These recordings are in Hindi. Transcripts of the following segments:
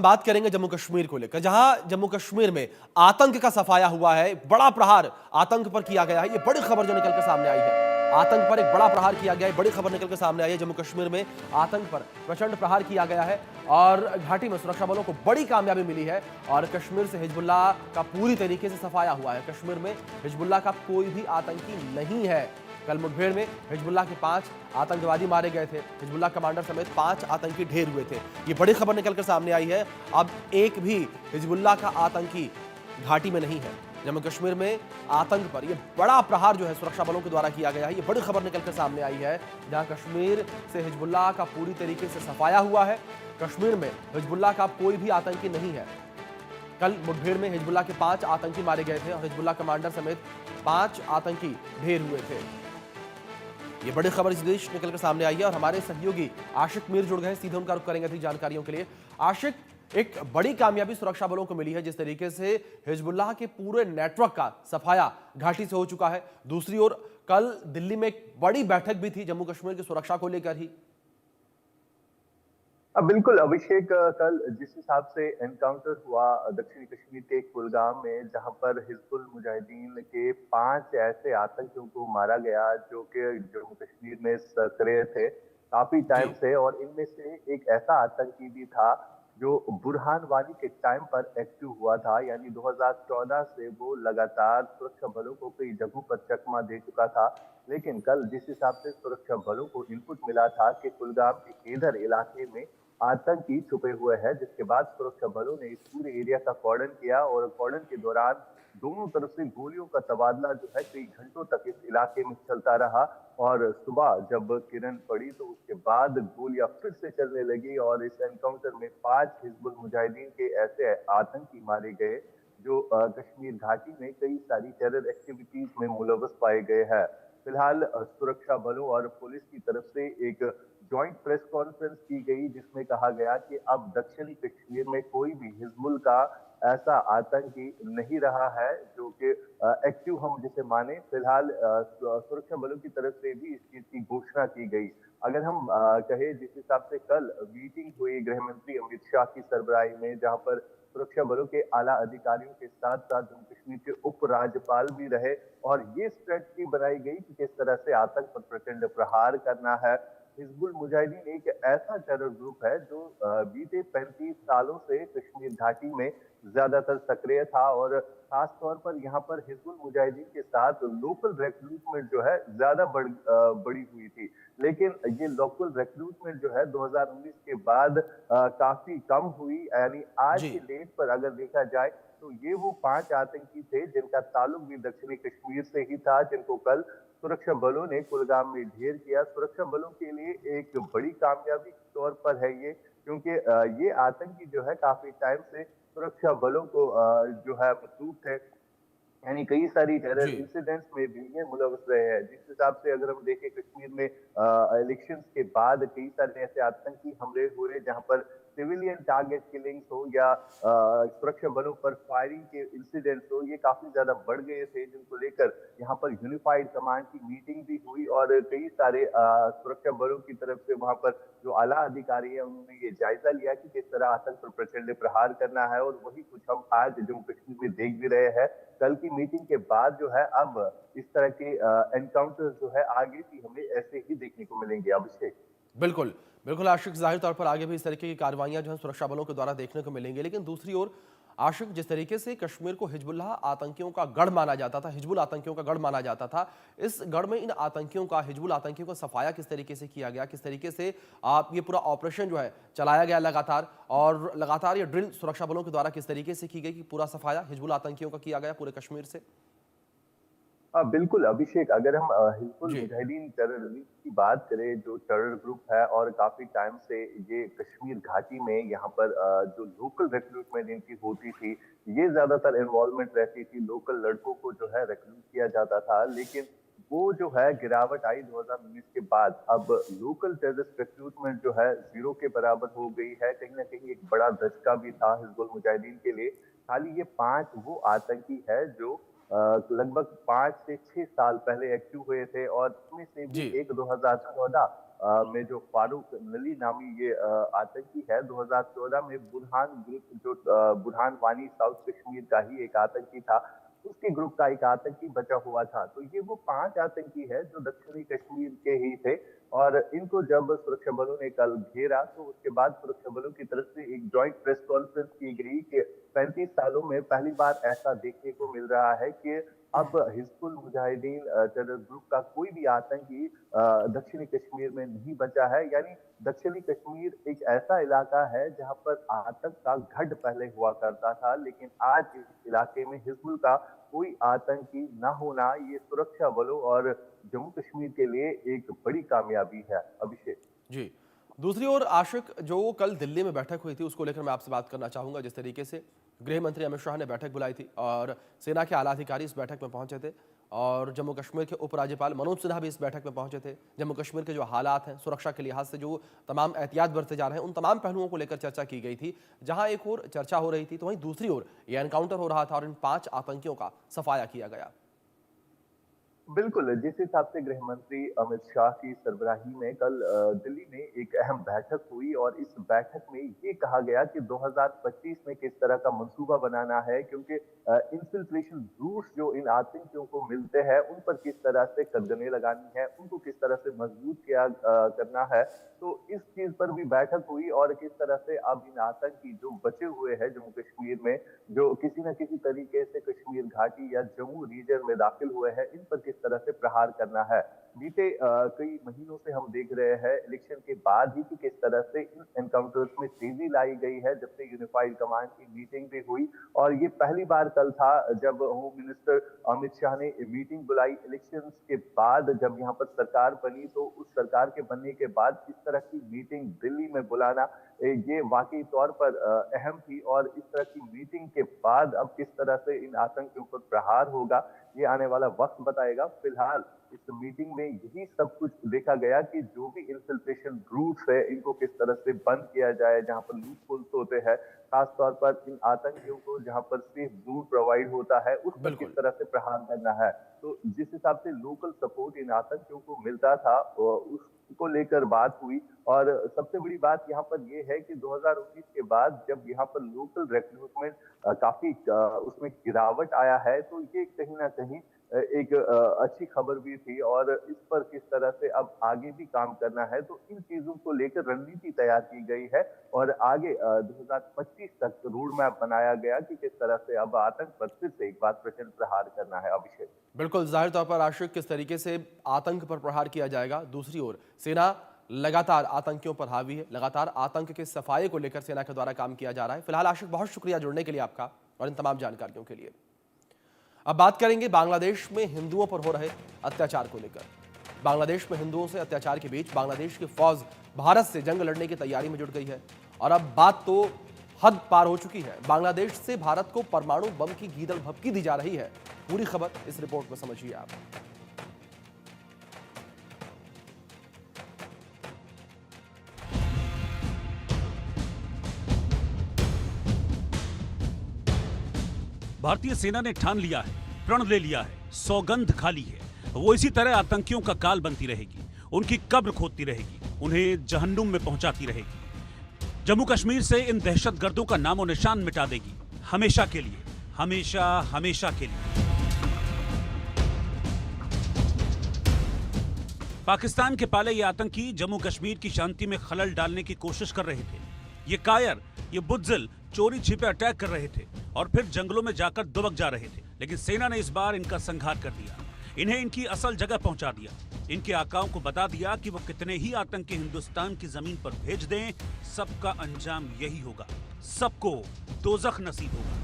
बात करेंगे जम्मू कश्मीर को लेकर, जहां जम्मू कश्मीर में आतंक का सफाया हुआ है। बड़ा प्रहार आतंक पर किया गया है। ये बड़ी खबर जो निकलकर सामने आई है, आतंक पर एक बड़ा प्रहार किया गया है। बड़ी खबर निकलकर सामने आई है, जम्मू कश्मीर में आतंक पर प्रचंड प्रहार किया गया है और घाटी में सुरक्षा बलों को बड़ी कामयाबी मिली है। और कश्मीर से हिजबुल्लाह का पूरी तरीके से सफाया हुआ है। कश्मीर में हिजबुल्लाह का कोई भी आतंकी नहीं है। कल मुठभेड़ में हिजबुल्लाह के 5 आतंकवादी मारे गए थे। हिजबुल्लाह कमांडर समेत 5 आतंकी ढेर हुए थे। ये बड़ी खबर निकलकर सामने आई है। अब एक भी हिजबुल्लाह का आतंकी घाटी में नहीं है। जम्मू कश्मीर में आतंक पर यह बड़ा प्रहार जो है सुरक्षा बलों के द्वारा किया गया है। ये बड़ी खबर निकलकर सामने आई है, जहां कश्मीर से हिजबुल्लाह का पूरी तरीके से सफाया हुआ है। कश्मीर में हिजबुल्लाह का कोई भी आतंकी नहीं है। कल मुठभेड़ में हिजबुल्लाह के 5 आतंकी मारे गए थे और हिजबुल्लाह कमांडर समेत 5 आतंकी ढेर हुए थे। ये बड़ी खबर इस देश निकलकर सामने आई है और हमारे सहयोगी आशिक मीर जुड़ गए। सीधे उनका रुख करेंगे अधिक जानकारियों के लिए। आशिक, एक बड़ी कामयाबी सुरक्षा बलों को मिली है, जिस तरीके से हिजबुल्लाह के पूरे नेटवर्क का सफाया घाटी से हो चुका है। दूसरी ओर कल दिल्ली में एक बड़ी बैठक भी थी जम्मू कश्मीर की सुरक्षा को लेकर ही। बिल्कुल अभिषेक, कल जिस हिसाब से एनकाउंटर हुआ दक्षिणी कश्मीर के कुलगाम में, जहां पर हिजबुल मुजाहिदीन के 5 ऐसे आतंकियों को मारा गया जो कि जम्मू कश्मीर में सक्रिय थे काफी टाइम जी। से। और इनमें से एक ऐसा आतंकी भी था जो बुरहान वानी के टाइम पर एक्टिव हुआ था, यानी 2014 से वो लगातार सुरक्षा बलों को कई जगहों पर चकमा दे चुका था। लेकिन कल जिस हिसाब से सुरक्षा बलों को इनपुट मिला था कि कुलगाम के केदर इलाके में आतंकी छुपे हुए हैं, जिसके बाद सुरक्षा बलों ने इस पूरे एरिया का कॉर्डन किया और कॉर्डन के दौरान दोनों तरफ से गोलियों का तबादला जो है कई घंटों तक इस इलाके में चलता रहा। और सुबह जब किरण पड़ी तो उसके बाद गोलियां फिर से चलने लगी और इस एनकाउंटर में 5 हिजबुल मुजाहिदीन के ऐसे आतंकी मारे गए जो कश्मीर घाटी में कई सारी टेरर एक्टिविटीज में मुलव्वस पाए गए हैं। फिलहाल सुरक्षा बलों और पुलिस की तरफ से एक जॉइंट प्रेस कॉन्फ्रेंस की गई, जिसमें कहा गया कि अब दक्षिणी कश्मीर में कोई भी हिजबुल का ऐसा आतंकी नहीं रहा है जो कि एक्टिव हम जिसे माने। फिलहाल सुरक्षा बलों की तरफ से भी इस चीज की घोषणा की गई। अगर हम कहें जिस हिसाब से कल मीटिंग हुई गृह मंत्री अमित शाह की सरबराही में, जहां पर सुरक्षा बलों के आला अधिकारियों के साथ साथ जम्मू कश्मीर के उपराज्यपाल भी रहे और ये स्ट्रेटजी बनाई गई कि किस तरह से आतंक पर प्रचंड प्रहार करना है। हिजबुल मुजाहिदीन एक ऐसा टेरर ग्रुप है जो बीते 35 सालों से कश्मीर घाटी में ज्यादातर सक्रिय था और खास तौर पर यहाँ पर हिजबुल मुजाहिदीन के साथ लोकल रिक्रूटमेंट जो है ज्यादा बड़ी हुई थी। लेकिन ये लोकल रिक्रूटमेंट जो है 2019 के बाद काफी कम हुई। यानी आज जी। के डेट पर अगर देखा जाए तो ये वो 5 आतंकी थे जिनका ताल्लुक भी दक्षिणी कश्मीर से ही था, जिनको कल सुरक्षा बलों ने कुलगाम में ढेर किया। सुरक्षा बलों के लिए एक बड़ी कामयाबी के तौर पर है ये, क्योंकि ये आतंकी जो है काफी टाइम से सुरक्षा बलों को जो है मसरूफ थे, यानी कई सारी टेरर जी। इंसिडेंट्स में भी ये मुलव्वस रहे हैं। जिस हिसाब से अगर हम देखें कश्मीर में इलेक्शंस के बाद कई सारे ऐसे आतंकी हमले हुए जहां पर सिविलियन टारगेट किलिंग्स हो या सुरक्षा बलों पर फायरिंग के इंसिडेंट्स हो, ये काफी ज्यादा बढ़ गए थे, जिनको लेकर यहाँ पर यूनिफाइड कमांड की मीटिंग भी हुई और कई सारे सुरक्षा बलों की तरफ से वहां पर जो आला अधिकारी है उन्होंने ये जायजा लिया कि किस तरह आतंक पर प्रचंड प्रहार करना है। और वही कुछ हम आज जम्मू कश्मीर में देख भी रहे हैं। कल की मीटिंग के बाद जो है अब इस तरह के एनकाउंटर जो है आगे भी हमें ऐसे ही देखने को मिलेंगे। अभिषेक। बिल्कुल, बिल्कुल आशिक, ज़ाहिर तौर पर आगे भी इस तरीके की कार्रवाइयाँ जो हैं सुरक्षा बलों के द्वारा देखने को मिलेंगी। लेकिन दूसरी ओर आशिक, जिस तरीके से कश्मीर को हिजबुल्लाह आतंकियों का गढ़ माना जाता था, हिजबुल आतंकियों का गढ़ माना जाता था, इस गढ़ में इन आतंकियों का, हिजबुल आतंकियों का सफाया किस तरीके से किया गया? किस तरीके से आप ये पूरा ऑपरेशन जो है चलाया गया लगातार, और लगातार ये ड्रिल सुरक्षा बलों के द्वारा किस तरीके से की गई कि पूरा सफाया हिजबुल आतंकियों का किया गया पूरे कश्मीर से? बिल्कुल अभिषेक, अगर हम हिजबुल जी। मुजाहिदीन टेररिस्ट की बात करें, जो टेरर ग्रुप है और काफी टाइम से ये कश्मीर घाटी में यहाँ पर जो लोकल रिक्रूटमेंट इनकी होती थी, ये ज्यादातर इन्वॉल्वमेंट रहती थी, लोकल लड़कों को जो है रिक्रूट किया जाता था। लेकिन वो जो है गिरावट आई 2019 के बाद, अब लोकल टेररिस्ट रिक्रूटमेंट जो है जीरो के बराबर हो गई है। कहीं ना कहीं एक बड़ा धचका भी था हिजबुल मुजाहिदीन के लिए। खाली ये 5 वो आतंकी है जो लगभग 5 से 6 साल पहले एक्टिव हुए थे और इसमें से भी जी। एक 2014 में जो फारूक नली नामी ये आतंकी है, 2014 में बुरहान ग्रुप जो बुरहान वानी साउथ कश्मीर का ही एक आतंकी था, उसके ग्रुप का एक आतंकी बचा हुआ था। तो ये वो 5 आतंकी है जो दक्षिणी कश्मीर के ही थे और इनको जब सुरक्षा बलों ने कल घेरा तो उसके बाद सुरक्षा बलों की तरफ से एक जॉइंट प्रेस कॉन्फ्रेंस की गई कि 35 सालों में पहली बार ऐसा देखने को मिल रहा है कि अब हिजबुल मुजाहिदीन टेरर ग्रुप का कोई भी आतंकी दक्षिणी कश्मीर में नहीं बचा है। यानी दक्षिणी कश्मीर एक ऐसा इलाका है जहां पर आतंक का गढ़ पहले हुआ करता था, लेकिन आज इस इलाके में हिजबुल का कोई आतंकी न होना ये सुरक्षा बलों और जम्मू कश्मीर के लिए एक बड़ी कामयाबी है। अभिषेक जी। दूसरी ओर आशिक, जो कल दिल्ली में बैठक हुई थी उसको लेकर मैं आपसे बात करना चाहूंगा। जिस तरीके से गृह मंत्री अमित शाह ने बैठक बुलाई थी और सेना के आला अधिकारी इस बैठक में पहुंचे थे और जम्मू कश्मीर के उपराज्यपाल मनोज सिन्हा भी इस बैठक में पहुंचे थे। जम्मू कश्मीर के जो हालात हैं, सुरक्षा के लिहाज से जो तमाम एहतियात बरते जा रहे हैं, उन तमाम पहलुओं को लेकर चर्चा की गई थी। जहां एक और चर्चा हो रही थी तो वहीं दूसरी ओर यह एनकाउंटर हो रहा था और इन 5 आतंकियों का सफाया किया गया। बिल्कुल, जिस हिसाब से गृह मंत्री अमित शाह की सरबराही में कल दिल्ली में एक अहम बैठक हुई और इस बैठक में ये कहा गया कि 2025 में किस तरह का मंसूबा बनाना है, क्योंकि इन्फिल्ट्रेशन रूट्स जो इन आतंकियों को मिलते हैं उन पर किस तरह से कदगने लगानी है, उनको किस तरह से मजबूत किया करना है। तो इस चीज पर भी बैठक हुई और किस तरह से अब इन आतंकी जो बचे हुए हैं जम्मू कश्मीर में, जो किसी न किसी तरीके से कश्मीर घाटी या जम्मू रीजन में दाखिल हुए हैं, इन पर किस तरह से प्रहार करना है। बीते कई महीनों से हम देख रहे हैं इलेक्शन के बाद ही कि किस तरह से इन एनकाउंटर्स में तेजी लाई गई है, जब से यूनिफाइड कमांड की मीटिंग भी हुई और ये पहली बार कल था जब होम मिनिस्टर अमित शाह ने मीटिंग बुलाई इलेक्शंस के बाद। जब यहाँ पर सरकार बनी तो उस सरकार के बनने के बाद इस तरह की मीटिंग दिल्ली में बुलाना ये वाकई तौर पर अहम थी और इस तरह की मीटिंग के बाद अब किस तरह से इन आतंकियों पर प्रहार होगा ये आने वाला वक्त बताएगा। फिलहाल इस मीटिंग में यही सब कुछ देखा गया कि जो भी इन्फिल्ट्रेशन रूट्स है इनको किस तरह से बंद किया जाए, जहां पर लूप होल्स होते हैं, खासतौर पर इन आतंकियों को जहां पर सेफ जोन प्रोवाइड होता है उस पर किस तरह से प्रहार करना है। तो जिस हिसाब से लोकल सपोर्ट इन आतंकियों को मिलता था उसको लेकर बात हुई और सबसे बड़ी बात यहाँ पर यह है कि 2019 के बाद जब यहाँ पर लोकल रिक्रूटमेंट काफी उसमें गिरावट आया है, तो ये कहीं ना कहीं एक अच्छी खबर भी थी और इस पर किस तरह से अब आगे भी काम करना है। तो इन चीजों को लेकर रणनीति तैयार की गई है और आगे 2025 तक रोड मैप बनाया गया कि किस तरह से अब आतंक पर फिर से एक बार प्रचंड प्रहार करना है। अभिषेक, बिल्कुल, जाहिर तौर पर आशिक किस तरीके से आतंक पर प्रहार किया जाएगा। दूसरी ओर सेना लगातार आतंकियों पर हावी है, लगातार आतंक के सफाये को लेकर सेना के द्वारा काम किया जा रहा है। फिलहाल आशिक, बहुत शुक्रिया जुड़ने के लिए आपका और इन तमाम जानकारियों के लिए। अब बात करेंगे बांग्लादेश में हिंदुओं पर हो रहे अत्याचार को लेकर। बांग्लादेश में हिंदुओं से अत्याचार के बीच बांग्लादेश की फौज भारत से जंग लड़ने की तैयारी में जुट गई है और अब बात तो हद पार हो चुकी है। बांग्लादेश से भारत को परमाणु बम की गीदड़ भभकी दी जा रही है। पूरी खबर इस रिपोर्ट में समझिए आप। भारतीय सेना ने ठान लिया है, प्रण ले लिया है, सौगंध खा ली है, वो इसी तरह आतंकियों का काल बनती रहेगी, उनकी कब्र खोदती रहेगी, उन्हें जहन्नुम में पहुंचाती रहेगी। जम्मू कश्मीर से इन दहशतगर्दों का नामो निशान मिटा देगी, हमेशा के लिए, हमेशा हमेशा के लिए। पाकिस्तान के पाले ये आतंकी जम्मू कश्मीर की शांति में खलल डालने की कोशिश कर रहे थे। ये कायर, ये बुज़दिल चोरी छिपे अटैक कर रहे थे और फिर जंगलों में जाकर दुबक जा रहे थे, लेकिन सेना ने इस बार इनका संहार कर दिया, इन्हें इनकी असल जगह पहुंचा दिया, इनके आकाओं को बता दिया कि वो कितने ही आतंकी हिंदुस्तान की जमीन पर भेज दें, सबका अंजाम यही होगा, सबको दोज़ख नसीब होगा।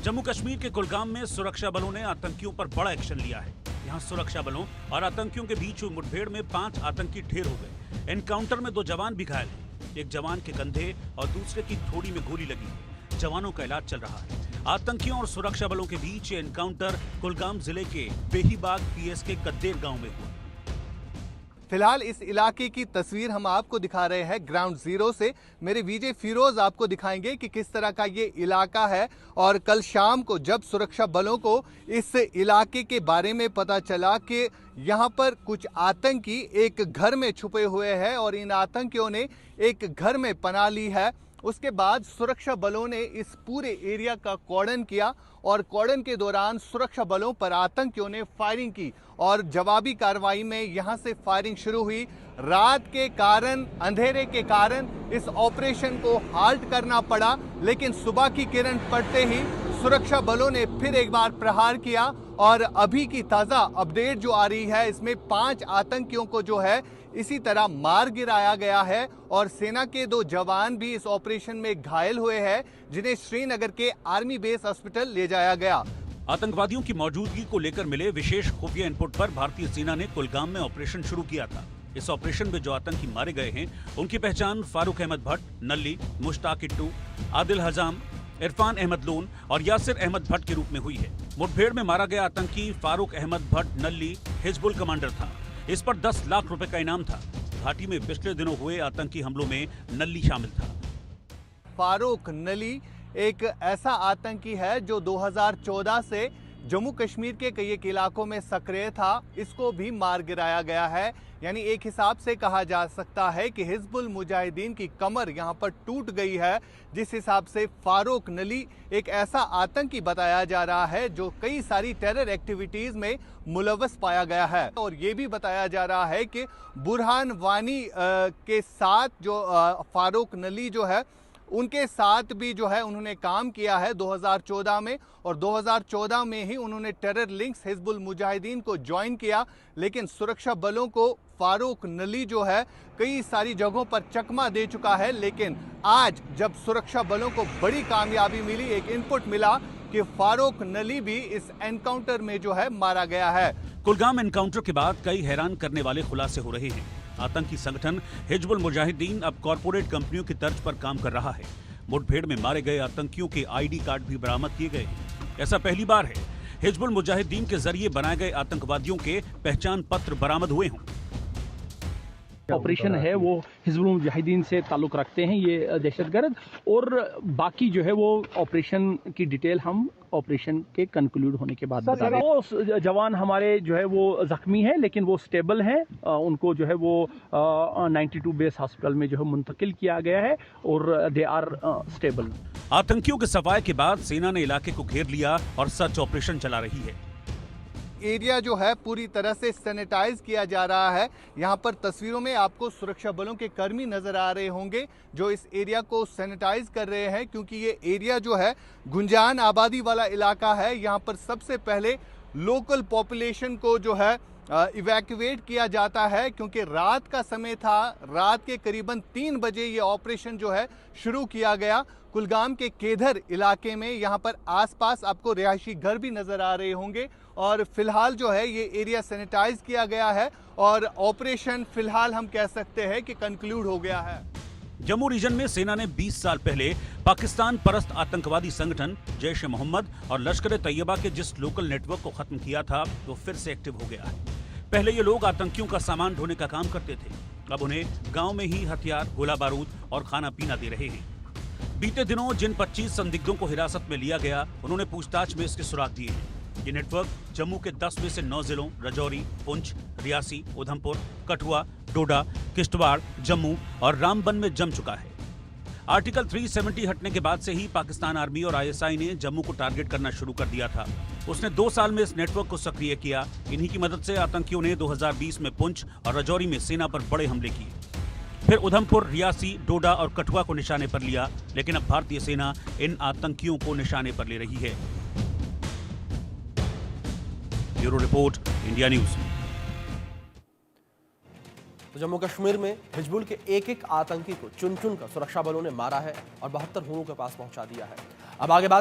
जम्मू कश्मीर के कुलगाम में सुरक्षा बलों ने आतंकियों पर बड़ा एक्शन लिया है। यहाँ सुरक्षा बलों और आतंकियों के बीच हुई मुठभेड़ में 5 आतंकी ढेर हो गए। एनकाउंटर में 2 जवान भी घायल हैं। एक जवान के कंधे और दूसरे की थोड़ी में गोली लगी है। जवानों का इलाज चल रहा है। आतंकियों और सुरक्षा बलों के बीच ये एनकाउंटर कुलगाम जिले के बेहीबाग पीएस के कद्देर गांव में हुआ। फिलहाल इस इलाके की तस्वीर हम आपको दिखा रहे हैं ग्राउंड जीरो से। मेरे विजय फिरोज आपको दिखाएंगे कि किस तरह का ये इलाका है। और कल शाम को जब सुरक्षा बलों को इस इलाके के बारे में पता चला कि यहाँ पर कुछ आतंकी एक घर में छुपे हुए हैं और इन आतंकियों ने एक घर में पनाह ली है, उसके बाद सुरक्षा बलों ने इस पूरे एरिया का कॉर्डन किया और कॉर्डन के दौरान सुरक्षा बलों पर आतंकियों ने फायरिंग की और जवाबी कार्रवाई में यहां से फायरिंग शुरू हुई। रात के कारण, अंधेरे के कारण इस ऑपरेशन को हाल्ट करना पड़ा, लेकिन सुबह की किरण पड़ते ही सुरक्षा बलों ने फिर एक बार प्रहार किया और अभी की ताजा अपडेट जो आ रही है इसमें 5 आतंकियों को जो है इसी तरह मार गिराया गया है और सेना के 2 जवान भी इस ऑपरेशन में घायल हुए हैं, जिन्हें श्रीनगर के आर्मी बेस हॉस्पिटल ले जाया गया। आतंकवादियों की मौजूदगी को लेकर मिले विशेष खुफिया इनपुट पर भारतीय सेना ने कुलगाम में ऑपरेशन शुरू किया था। इस ऑपरेशन में जो आतंकी मारे गए हैं उनकी पहचान फारूक अहमद भट्ट, नल्ली, मुश्ताक इट्टू, आदिल हजाम, इरफान अहमद लोन और यासिर अहमद भट्ट के रूप में हुई है। मुठभेड़ में मारा गया आतंकी फारूक अहमद भट्ट नल्ली हिजबुल कमांडर था। इस पर 10 लाख रुपए का इनाम था। घाटी में पिछले दिनों हुए आतंकी हमलों में नल्ली शामिल था। फारूक नली एक ऐसा आतंकी है जो 2014 से जम्मू कश्मीर के कई एक इलाकों में सक्रिय था। इसको भी मार गिराया गया है। यानी एक हिसाब से कहा जा सकता है कि हिजबुल मुजाहिदीन की कमर यहां पर टूट गई है, जिस हिसाब से फारूक नली एक ऐसा आतंकी बताया जा रहा है जो कई सारी टेरर एक्टिविटीज में मुलव्वस पाया गया है। और ये भी बताया जा रहा है कि बुरहान वानी के साथ जो फारूक नली जो है उनके साथ भी जो है उन्होंने काम किया है 2014 में, और 2014 में ही उन्होंने टेरर लिंक्स हिजबुल मुजाहिदीन को ज्वाइन किया। लेकिन सुरक्षा बलों को फारूक नली जो है कई सारी जगहों पर चकमा दे चुका है। लेकिन आज जब सुरक्षा बलों को बड़ी कामयाबी मिली, एक इनपुट मिला कि फारूक नली भी इस एनकाउंटर में जो है मारा गया है। कुलगाम एनकाउंटर के बाद कई हैरान करने वाले खुलासे हो रहे हैं। आतंकी संगठन हिजबुल मुजाहिदीन अब कॉरपोरेट कंपनियों की तर्ज पर काम कर रहा है। मुठभेड़ में मारे गए आतंकियों के आईडी कार्ड भी बरामद किए गए हैं। ऐसा पहली बार है हिजबुल मुजाहिदीन के जरिए बनाए गए आतंकवादियों के पहचान पत्र बरामद हुए हों। ऑपरेशन है वो हिजबुल मुजाहिदीन से ताल्लुक़ रखते हैं ये दहशतगर्द, और बाकी जो है वो ऑपरेशन की डिटेल हम ऑपरेशन के कंक्लूड होने के बाद बता देंगे। वो जवान हमारे जो है वो जख्मी हैं, लेकिन वो स्टेबल हैं। उनको जो है वो 92 बेस हॉस्पिटल में जो है मुंतकिल किया गया है और दे आर स्टेबल। आतंकियों के सफाये के बाद सेना ने इलाके को घेर लिया और सर्च ऑपरेशन चला रही है। एरिया जो है पूरी तरह से सैनिटाइज किया जा रहा है। यहाँ पर तस्वीरों में आपको सुरक्षा बलों के कर्मी नजर आ रहे होंगे जो इस एरिया को सैनिटाइज कर रहे हैं, क्योंकि ये एरिया जो है गुंजान आबादी वाला इलाका है। यहाँ पर सबसे पहले लोकल पॉपुलेशन को जो है इवैक्यूएट किया जाता है, क्योंकि रात का समय था। रात के करीबन 3 बजे ये ऑपरेशन जो है शुरू किया गया। कुलगाम के केधर इलाके में यहाँ पर आसपास आपको रिहायशी घर भी नजर आ रहे होंगे और फिलहाल जो है ये एरिया सैनिटाइज किया गया है और ऑपरेशन फिलहाल हम कह सकते हैं कि कंक्लूड हो गया है। जम्मू रीजन में सेना ने 20 साल पहले पाकिस्तान परस्त आतंकवादी संगठन जैश ए मोहम्मद और लश्कर तैयबा के जिस लोकल नेटवर्क को खत्म किया था वो फिर से एक्टिव हो गया है। पहले ये लोग आतंकियों का सामान ढोने का काम करते थे, अब उन्हें गांव में ही हथियार, गोला बारूद और खाना पीना दे रहे हैं। बीते दिनों जिन 25 संदिग्धों को हिरासत में लिया गया उन्होंने पूछताछ में इसके सुराग दिए हैं। ये नेटवर्क जम्मू के 10 में से 9 जिलों राजौरी, पुंछ, रियासी, उधमपुर, कठुआ, डोडा, किश्तवाड़, जम्मू और रामबन में जम चुका है। आर्टिकल 370 हटने के बाद से ही पाकिस्तान आर्मी और आईएसआई ने जम्मू को टारगेट करना शुरू कर दिया था। उसने 2 साल में इस नेटवर्क को सक्रिय किया। इन्हीं की मदद से आतंकियों ने 2020 में पुंछ और राजौरी में सेना पर बड़े हमले किए। फिर उधमपुर, रियासी, डोडा और कठुआ को निशाने पर लिया, लेकिन अब भारतीय सेना इन आतंकियों को निशाने पर ले रही है। Bureau report, India news. तो जम्मू कश्मीर में हिजबुल के एक आतंकी को चुन चुन कर सुरक्षा बलों ने मारा है और 72 हुओं के पास पहुंचा दिया है। अब आगे बात